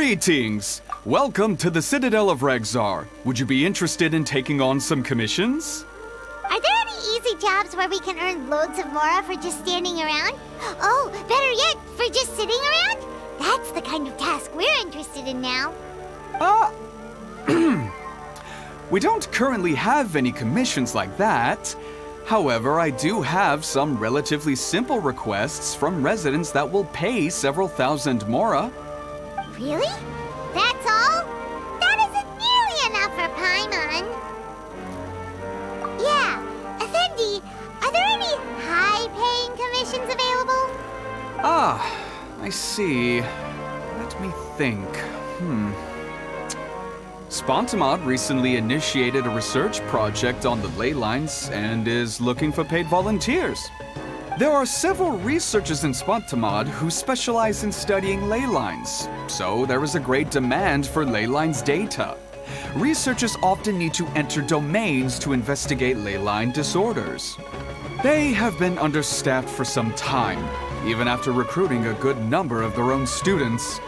Greetings! Welcome to the Citadel of Regzar. Would you be interested in taking on some commissions? Are there any easy jobs where we can earn loads of mora for just standing around? Oh, better yet, for just sitting around? That's the kind of task we're interested in now. We don't currently have any commissions like that. However, I do have some relatively simple requests from residents that will pay several thousand mora. Really? That's all? That isn't nearly enough for Paimon. Yeah, Effendi, are there any high-paying commissions available? I see. Let me think. Spontamod recently initiated a research project on the ley lines and is looking for paid volunteers. There are several researchers in Spontamod who specialize in studying ley lines, so there is a great demand for ley lines data. Researchers often need to enter domains to investigate ley line disorders. They have been understaffed for some time, even after recruiting a good number of their own students.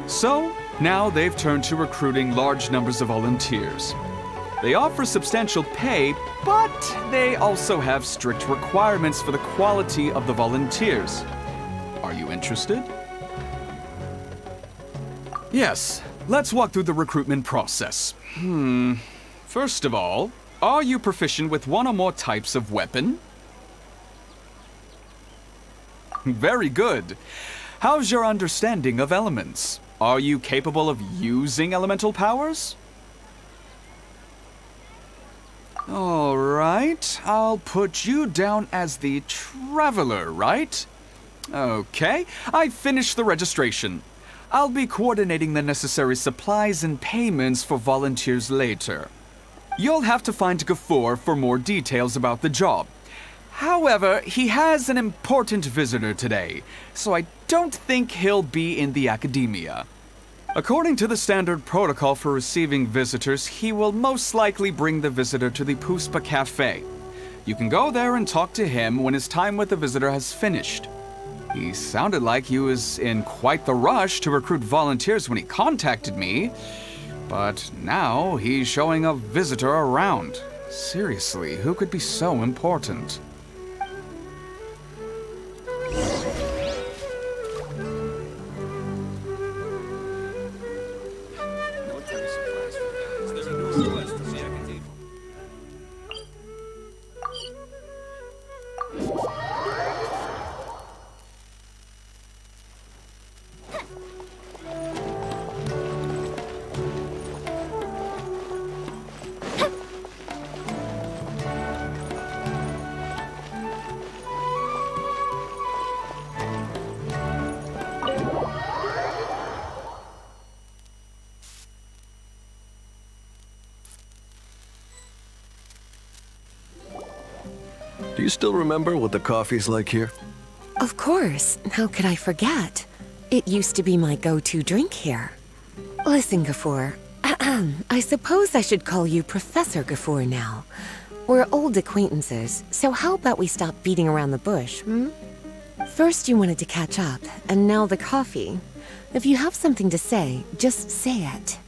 So, now they've turned to recruiting large numbers of volunteers. They offer substantial pay, but they also have strict requirements for the quality of the volunteers. Are you interested? Yes, let's walk through the recruitment process. First of all, are you proficient with one or more types of weapon? Very good. How's your understanding of elements? Are you capable of using elemental powers? All right, I'll put you down as the traveler, right? Okay, I finished the registration. I'll be coordinating the necessary supplies and payments for volunteers later. You'll have to find Gafoor for more details about the job. However, he has an important visitor today, so I don't think he'll be in the academia. According to the standard protocol for receiving visitors, he will most likely bring the visitor to the Puspa Cafe. You can go there and talk to him when his time with the visitor has finished. He sounded like he was in quite the rush to recruit volunteers when he contacted me, but now he's showing a visitor around. Seriously, who could be so important? Do you still remember what the coffee's like here? Of course. How could I forget? It used to be my go-to drink here. Listen, Gafoor. I suppose I should call you Professor Gafoor now. We're old acquaintances, so how about we stop beating around the bush, First you wanted to catch up, and now the coffee. If you have something to say, just say it.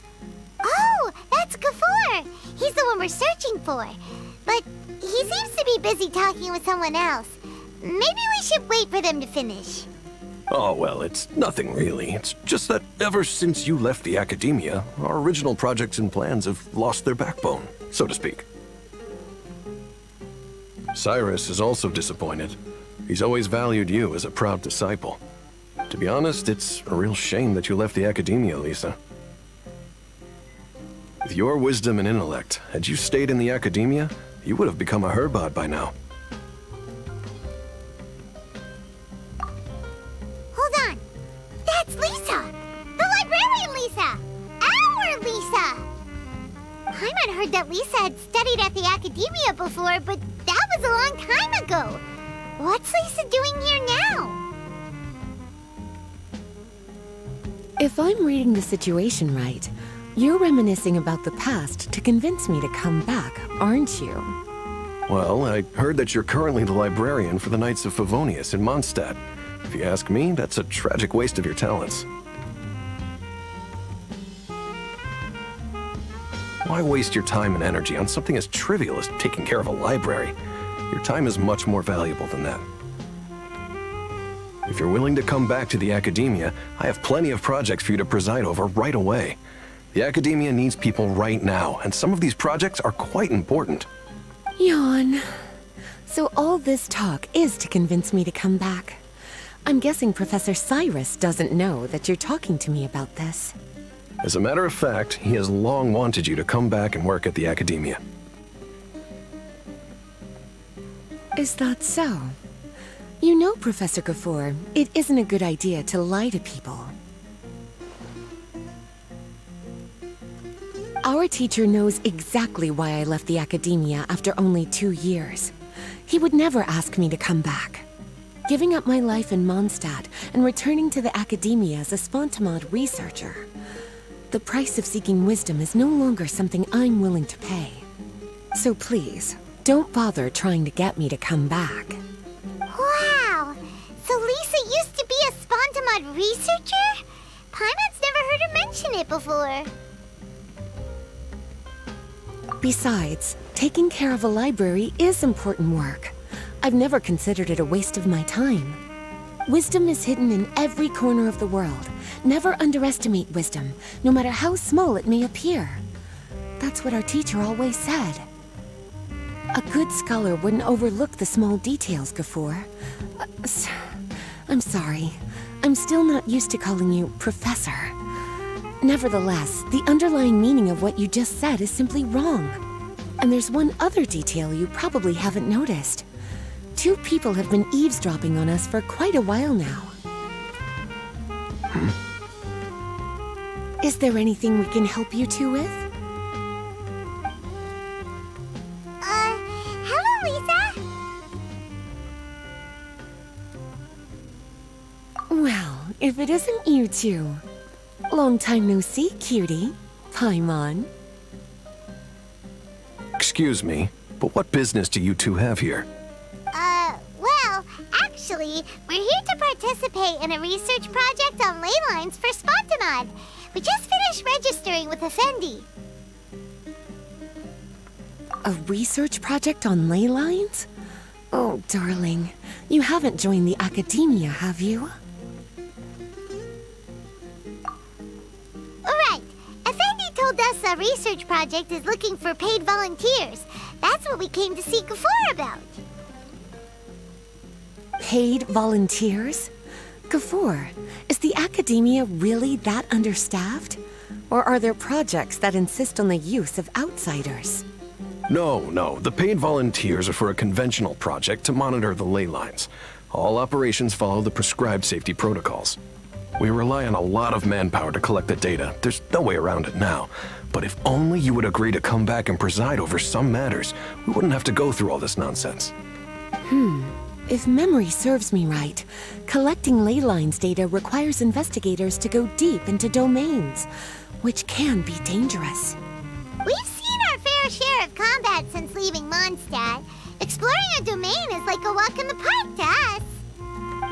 Oh, that's Gafoor! He's the one we're searching for. But he seems to be busy talking with someone else. Maybe we should wait for them to finish. Oh, well, it's nothing really. It's just that ever since you left the academia, our original projects and plans have lost their backbone, so to speak. Cyrus is also disappointed. He's always valued you as a proud disciple. To be honest, it's a real shame that you left the academia, Lisa. With your wisdom and intellect, had you stayed in the academia, you would have become a Herbad by now. Hold on. That's Lisa! The librarian Lisa! Our Lisa! Paimon heard that Lisa had studied at the academia before, but that was a long time ago. What's Lisa doing here now? If I'm reading the situation right, you're reminiscing about the past to convince me to come back, aren't you? Well, I heard that you're currently the librarian for the Knights of Favonius in Mondstadt. If you ask me, that's a tragic waste of your talents. Why waste your time and energy on something as trivial as taking care of a library? Your time is much more valuable than that. If you're willing to come back to the academia, I have plenty of projects for you to preside over right away. The academia needs people right now, and some of these projects are quite important. Yawn. So all this talk is to convince me to come back. I'm guessing Professor Cyrus doesn't know that you're talking to me about this. As a matter of fact, he has long wanted you to come back and work at the academia. Is that so? You know, Professor Gafoor, it isn't a good idea to lie to people. Our teacher knows exactly why I left the academia after only 2 years. He would never ask me to come back. Giving up my life in Mondstadt and returning to the academia as a Spontamod researcher. The price of seeking wisdom is no longer something I'm willing to pay. So please, don't bother trying to get me to come back. Wow! So Lisa used to be a Spontamod researcher? Paimon's never heard her mention it before. Besides, taking care of a library is important work. I've never considered it a waste of my time. Wisdom is hidden in every corner of the world. Never underestimate wisdom, no matter how small it may appear. That's what our teacher always said. A good scholar wouldn't overlook the small details, Gafoor. I'm sorry. I'm still not used to calling you Professor. Nevertheless, the underlying meaning of what you just said is simply wrong. And there's one other detail you probably haven't noticed. 2 people have been eavesdropping on us for quite a while now. Is there anything we can help you two with? Hello, Lisa? Well, if it isn't you two. Long time no see, cutie. Paimon. Excuse me, but what business do you two have here? Well, actually, we're here to participate in a research project on ley lines for Spontamod. We just finished registering with Effendi. A research project on ley lines? Oh, darling. You haven't joined the academia, have you? Alright, Effendi told us a research project is looking for paid volunteers. That's what we came to see Gafoor about. Paid volunteers? Gafoor, is the academia really that understaffed? Or are there projects that insist on the use of outsiders? No. The paid volunteers are for a conventional project to monitor the ley lines. All operations follow the prescribed safety protocols. We rely on a lot of manpower to collect the data. There's no way around it now. But if only you would agree to come back and preside over some matters, we wouldn't have to go through all this nonsense. If memory serves me right, collecting ley lines data requires investigators to go deep into domains, which can be dangerous. We've seen our fair share of combat since leaving Mondstadt. Exploring a domain is like a walk in the park to us.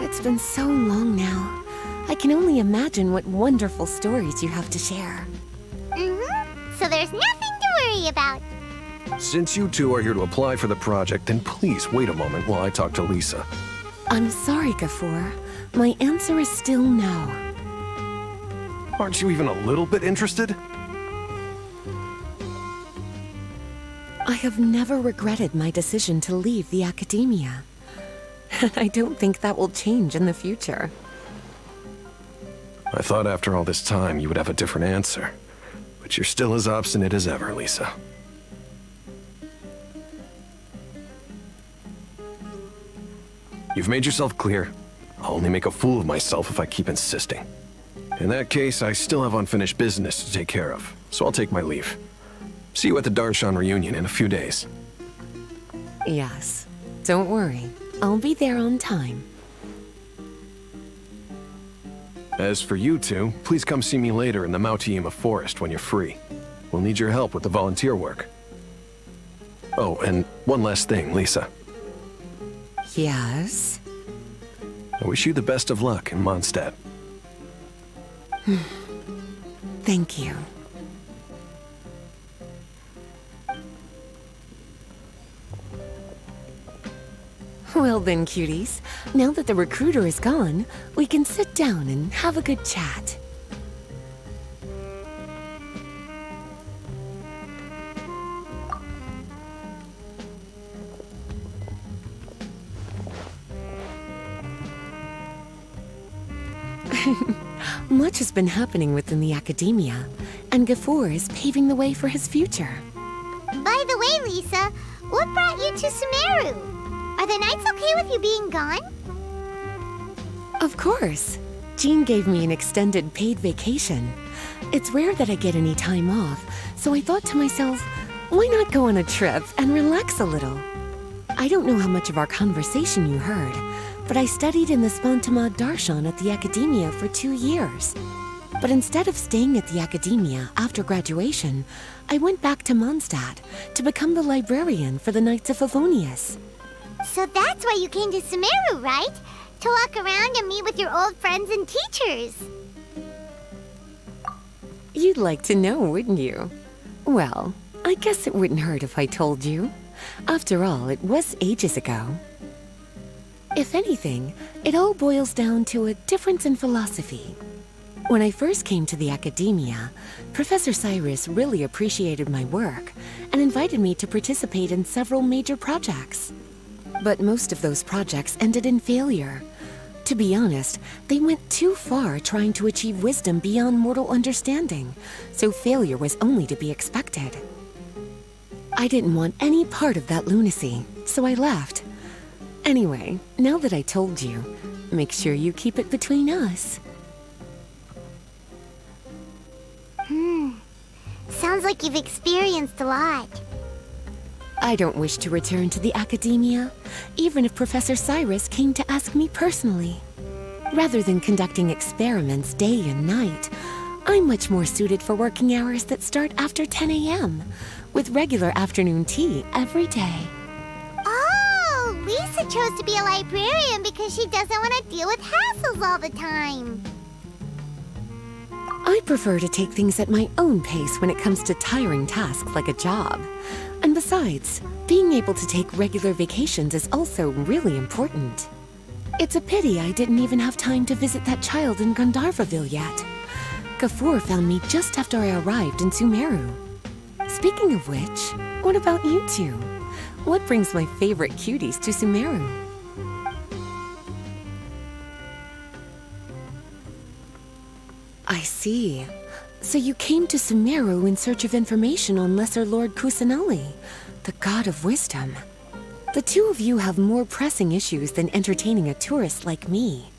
It's been so long now. I can only imagine what wonderful stories you have to share. So there's nothing to worry about. Since you two are here to apply for the project, then please wait a moment while I talk to Lisa. I'm sorry, Gafoor. My answer is still no. Aren't you even a little bit interested? I have never regretted my decision to leave the academia. And I don't think that will change in the future. I thought after all this time you would have a different answer. But you're still as obstinate as ever, Lisa. You've made yourself clear. I'll only make a fool of myself if I keep insisting. In that case, I still have unfinished business to take care of, so I'll take my leave. See you at the Darshan reunion in a few days. Yes. Don't worry. I'll be there on time. As for you two, please come see me later in the Mautiima forest when you're free. We'll need your help with the volunteer work. Oh, and one last thing, Lisa. Yes? I wish you the best of luck in Mondstadt. Thank you. Well then, cuties, now that the recruiter is gone, we can sit down and have a good chat. Much has been happening within the academia, and Gafur is paving the way for his future. By the way, Lisa, what brought you to Sumeru? Are the nights okay with you being gone? Of course. Jean gave me an extended paid vacation. It's rare that I get any time off, so I thought to myself, why not go on a trip and relax a little? I don't know how much of our conversation you heard, but I studied in the Spontamad Darshan at the academia for 2 years. But instead of staying at the academia after graduation, I went back to Mondstadt to become the librarian for the Knights of Favonius. So that's why you came to Sumeru, right? To walk around and meet with your old friends and teachers. You'd like to know, wouldn't you? Well, I guess it wouldn't hurt if I told you. After all, it was ages ago. If anything, it all boils down to a difference in philosophy. When I first came to the academia, Professor Cyrus really appreciated my work and invited me to participate in several major projects. But most of those projects ended in failure. To be honest, they went too far trying to achieve wisdom beyond mortal understanding, so failure was only to be expected. I didn't want any part of that lunacy, so I left. Anyway, now that I told you, make sure you keep it between us. Sounds like you've experienced a lot. I don't wish to return to the academia, even if Professor Cyrus came to ask me personally. Rather than conducting experiments day and night, I'm much more suited for working hours that start after 10 a.m., with regular afternoon tea every day. Oh, Lisa chose to be a librarian because she doesn't want to deal with hassles all the time. I prefer to take things at my own pace when it comes to tiring tasks like a job. And besides, being able to take regular vacations is also really important. It's a pity I didn't even have time to visit that child in Gandharvaville yet. Gafur found me just after I arrived in Sumeru. Speaking of which, what about you two? What brings my favorite cuties to Sumeru? I see. So you came to Sumeru in search of information on Lesser Lord Kusanali, the god of wisdom. The two of you have more pressing issues than entertaining a tourist like me.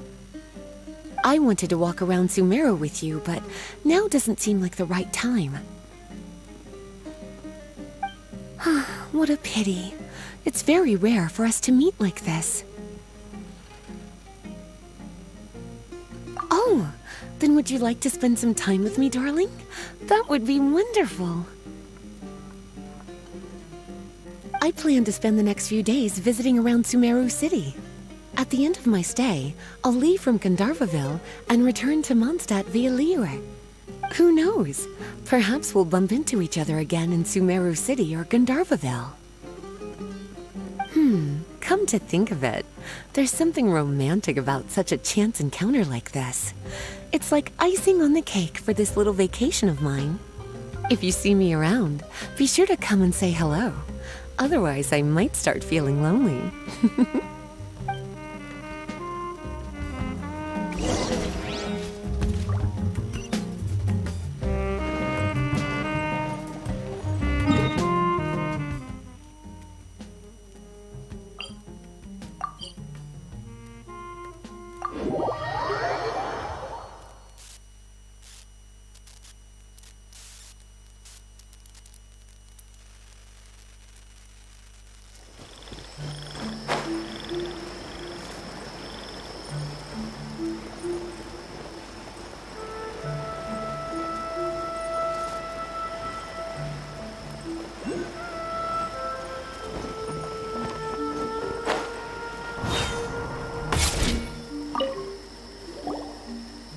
I wanted to walk around Sumeru with you, but now doesn't seem like the right time. What a pity. It's very rare for us to meet like this. Oh! Then would you like to spend some time with me, darling? That would be wonderful. I plan to spend the next few days visiting around Sumeru City. At the end of my stay, I'll leave from Gandharvaville and return to Mondstadt via Liyue. Who knows? Perhaps we'll bump into each other again in Sumeru City or Gandharvaville. Come to think of it, there's something romantic about such a chance encounter like this. It's like icing on the cake for this little vacation of mine. If you see me around, be sure to come and say hello. Otherwise, I might start feeling lonely.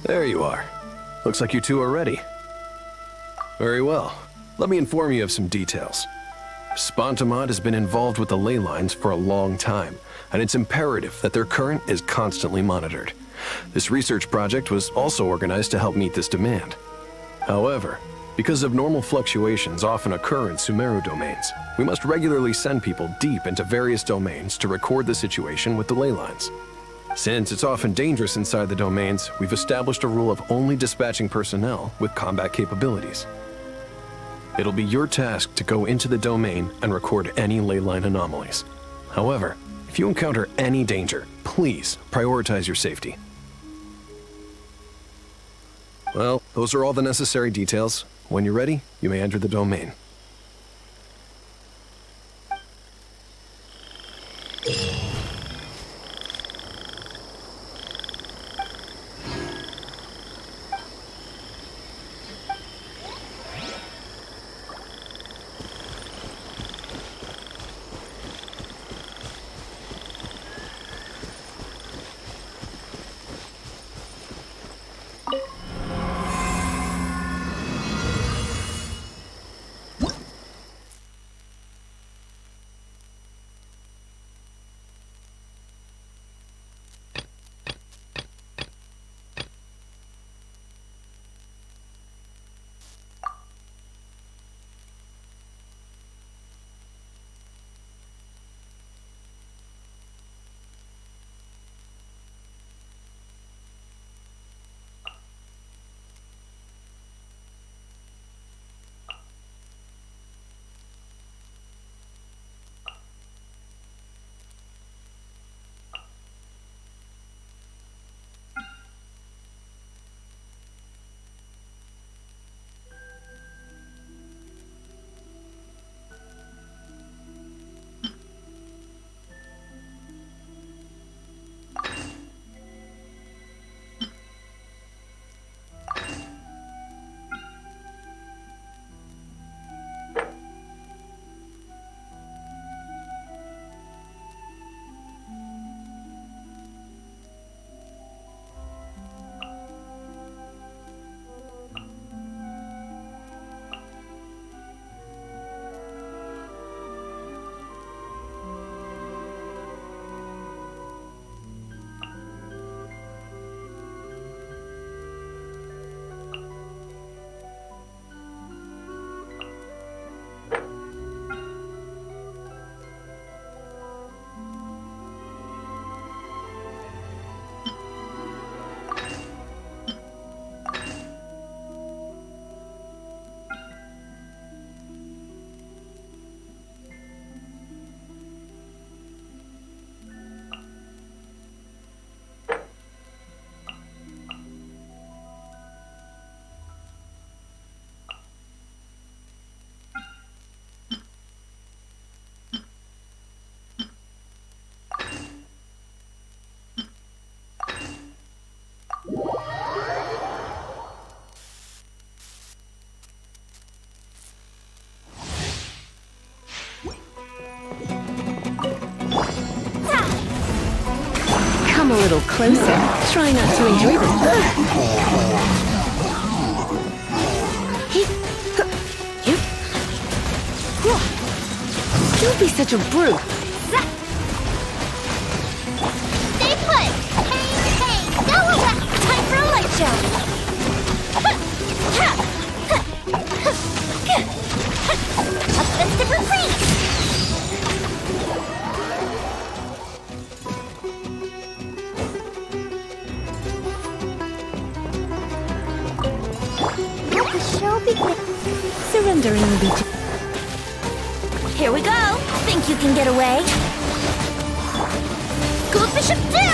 There you are. Looks like you two are ready. Very well. Let me inform you of some details. Spontamod has been involved with the ley lines for a long time, and it's imperative that their current is constantly monitored. This research project was also organized to help meet this demand. However, because abnormal fluctuations often occur in Sumeru domains, we must regularly send people deep into various domains to record the situation with the ley lines. Since it's often dangerous inside the domains, we've established a rule of only dispatching personnel with combat capabilities. It'll be your task to go into the domain and record any ley line anomalies. However, if you encounter any danger, please prioritize your safety. Well, those are all the necessary details. When you're ready, you may enter the domain. Come a little closer. Try not to enjoy this. Don't be such a brute. Stay put! Hey, go away! Time for a light show! A festive retreat! Let the show begin. Surrendering will be Here we go! Think you can get away? Good Bishop do!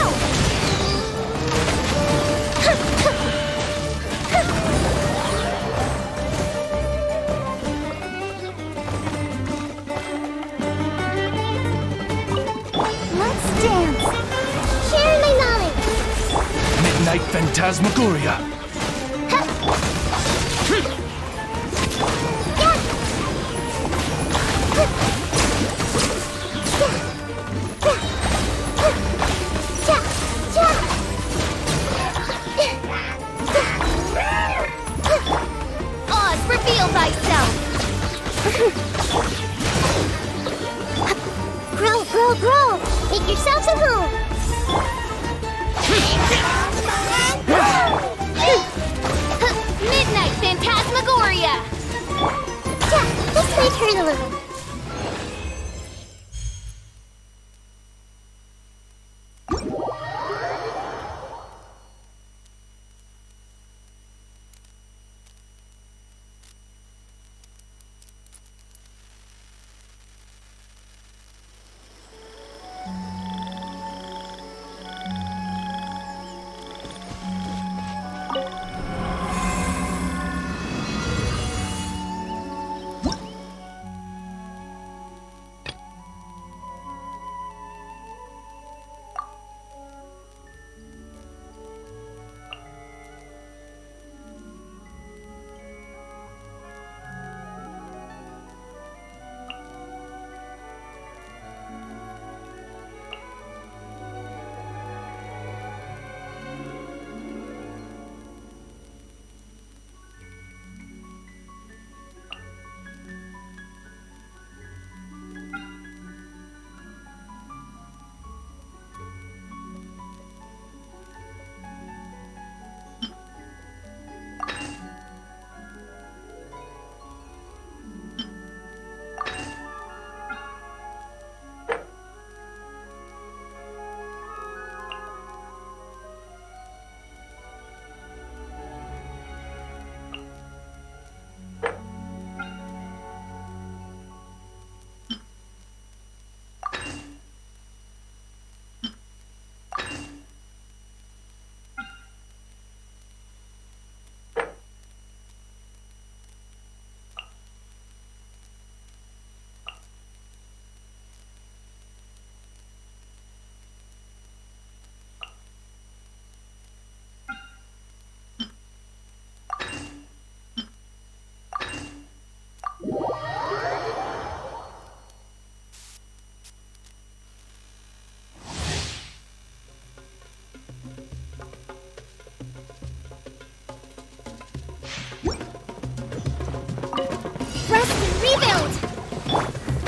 Let's dance! Share my knowledge! Midnight Phantasmagoria. Oz, reveal thyself! pro! Make yourselves at home! Midnight Phantasmagoria! Yeah, this might hurt a little.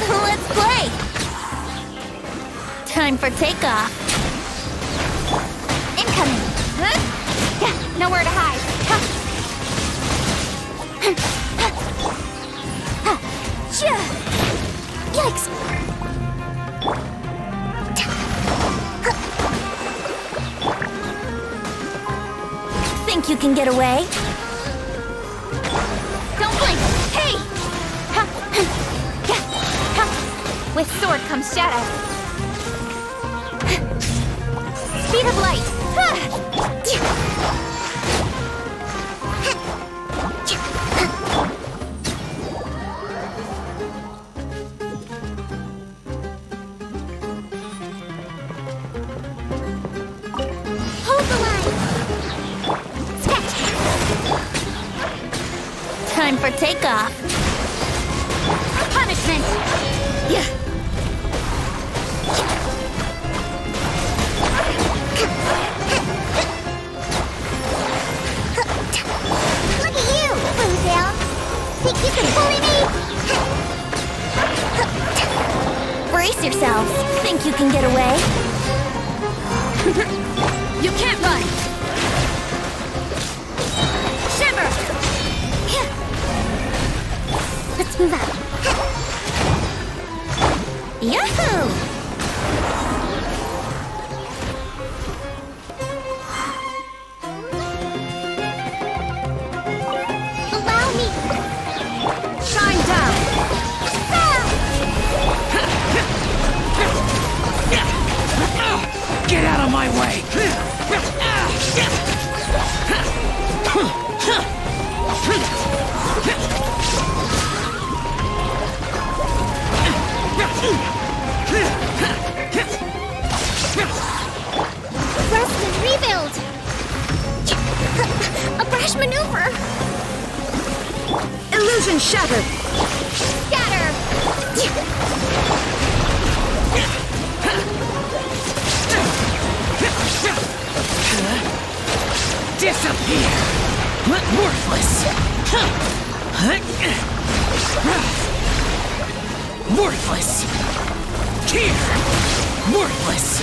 Let's play! Time for takeoff. Incoming! Huh? Yeah, nowhere to hide. Yikes! Think you can get away? Don't blink! Hey! With sword comes shadow. Speed of light. Hold the line! Sketch! Time for takeoff. Punishment! Yeah. Look at you, Bluetail! Think you can bully me? Brace yourselves. Think you can get away? You can't run! Shimmer! Let's move out. Yahoo! Allow me! Shine down! Get out of my way! Rest and rebuild! A brash maneuver! Illusion shattered! Scatter! Disappear! Worthless! Worthless! Here! Worthless!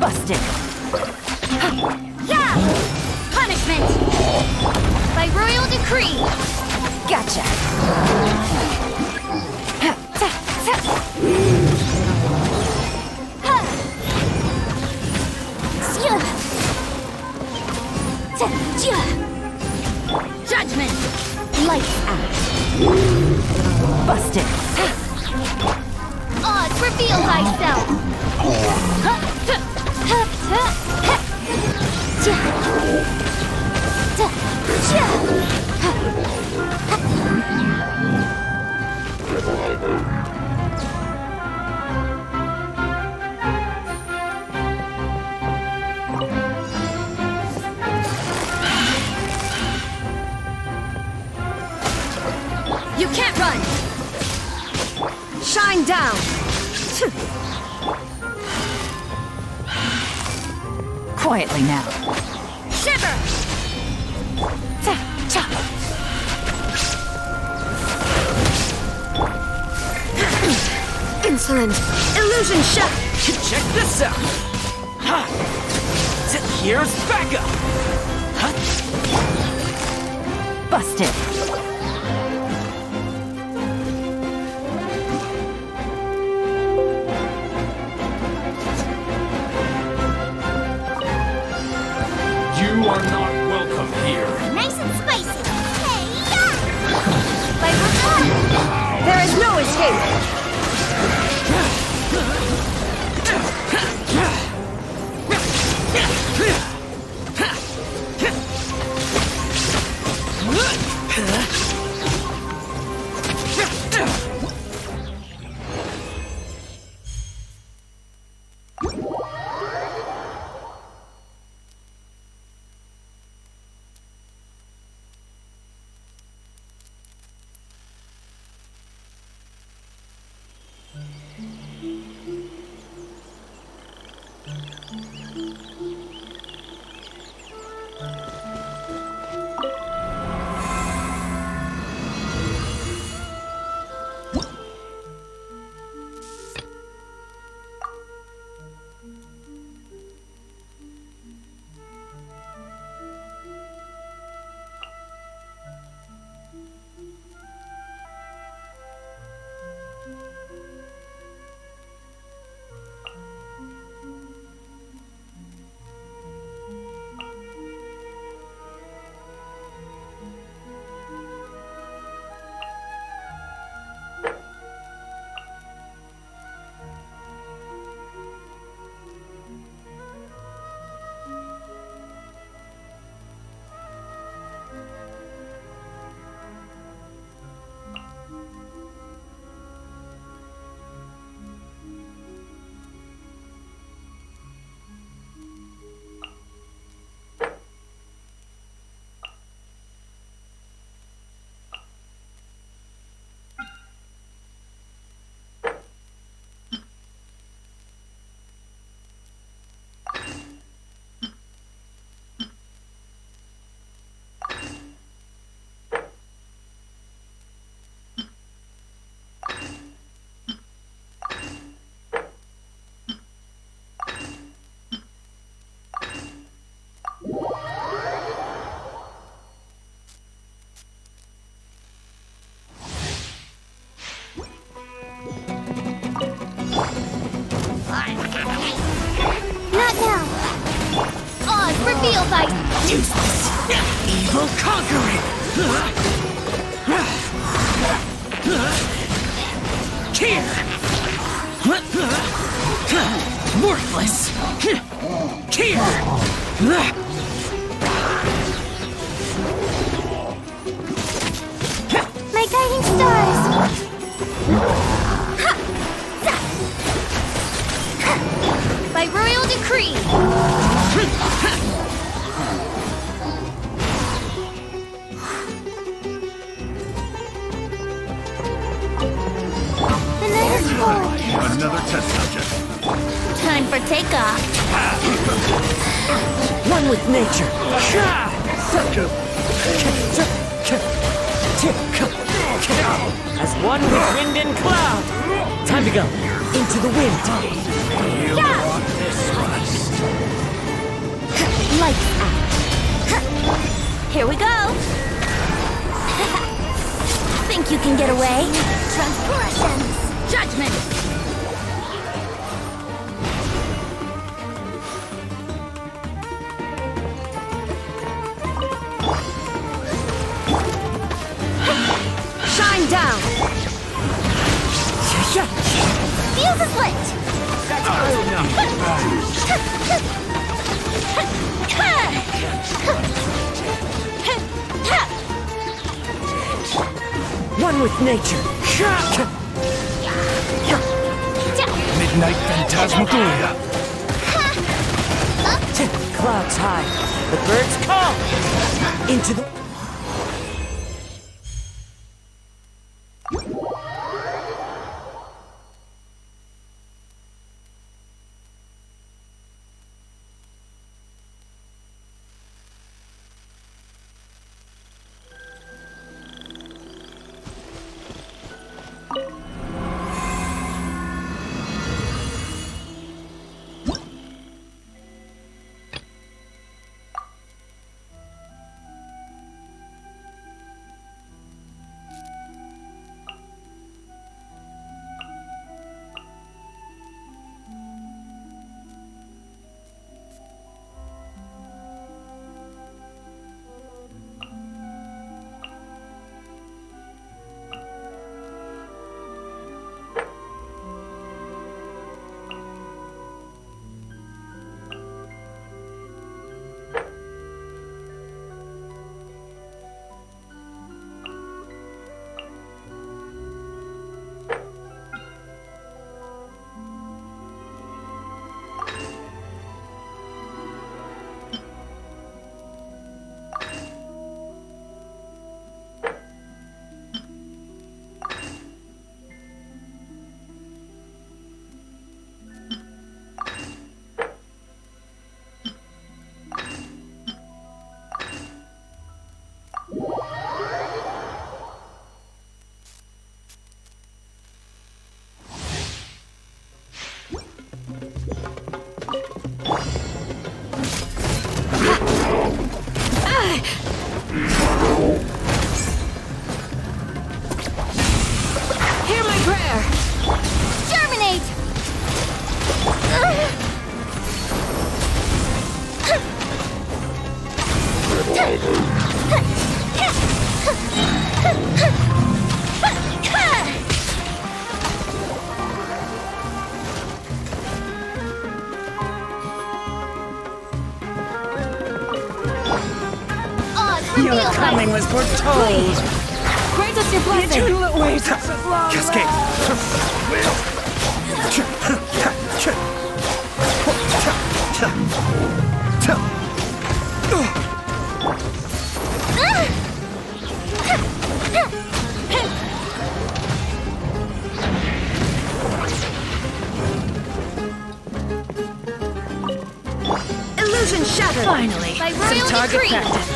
Busted. Yeah! Punishment! By royal decree! Gotcha! Judgment! Lights out! Busted! Oz, reveal thyself! You can't run! Shine down! Quietly now. Shiver! Insolent! Illusion shot! Check this out! Ha! Here's backup! Huh? Busted! You are not welcome here. Nice and spicy. Hey, yeah! There is no escape! Useless! Evil conquering! Here! Worthless! Here! My guiding stars! By royal decree! The night is falling. Another test subject. Time for takeoff. One with nature! As one with wind and cloud! Time to go! Into the wind! Lights out. Here we go. Think you can get away? Transgressions! Judgment! Shine down! Fuse is lit! One with nature! Midnight Phantasmagoria. Clouds high, the birds call! Into the... Hear my prayer! Germinate! Your coming was foretold! Grant us your blessing! Eternal oasis of long Cascade. Illusion shattered! Finally! By royal Target decree! practice!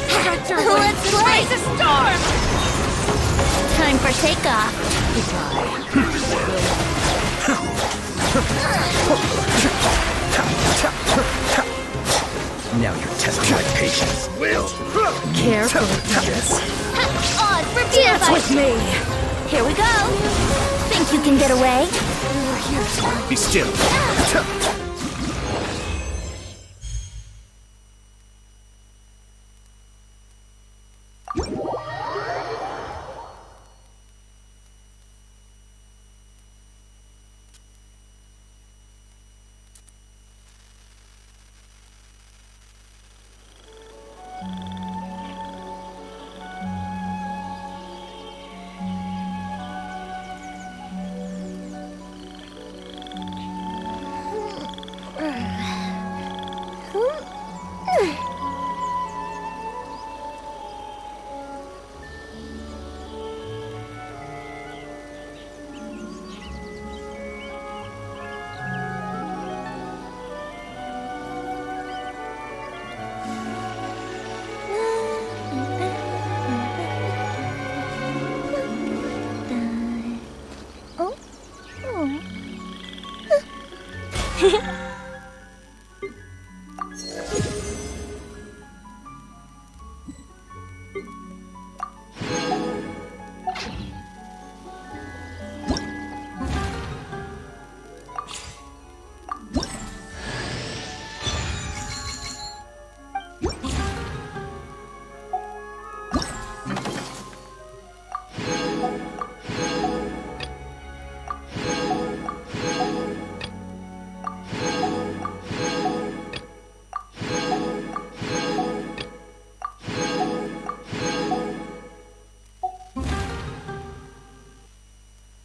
Let's play! Raise a storm! Time for takeoff. Now you're testing my patience. Careful, Dance. Odds for Dance Gigabyte! with me! Here we go. Think you can get away? Be still.